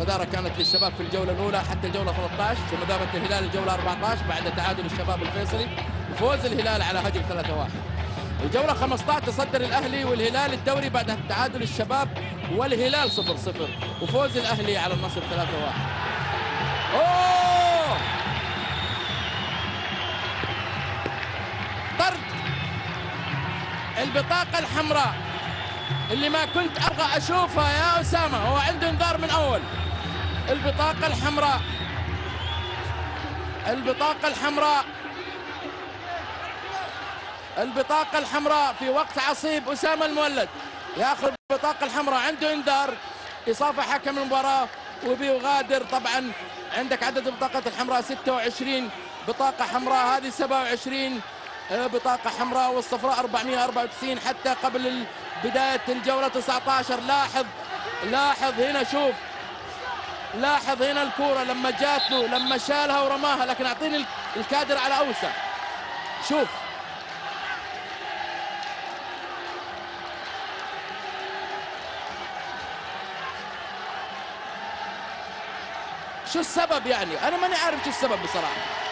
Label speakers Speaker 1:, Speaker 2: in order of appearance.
Speaker 1: الصدارة كانت للشباب في الجولة الأولى حتى الجولة 13، ثم ذهبت الهلال الجولة 14 بعد تعادل الشباب الفيصلي وفوز الهلال على هجر 3-1. الجولة 15 تصدر الأهلي والهلال الدوري بعد تعادل الشباب والهلال 0-0 وفوز الأهلي على النصر 3-1. أوه! طرد البطاقة الحمراء اللي ما كنت أبغى أشوفها يا أسامة، هو عنده انذار من أول. البطاقة الحمراء، البطاقة الحمراء، البطاقة الحمراء في وقت عصيب. أسامة المولد ياخذ البطاقة الحمراء، عنده انذار، إصافة حكم المباراة وبيغادر. طبعا عندك عدد البطاقات الحمراء 26 بطاقة حمراء، هذه 27 بطاقة حمراء والصفراء 494 حتى قبل بداية الجولة 19. لاحظ هنا، شوف لاحظ هنا الكورة لما جات له، لما شالها ورماها، لكن اعطيني الكادر على اوسع. شوف شو السبب، يعني انا ماني عارف شو السبب بصراحة.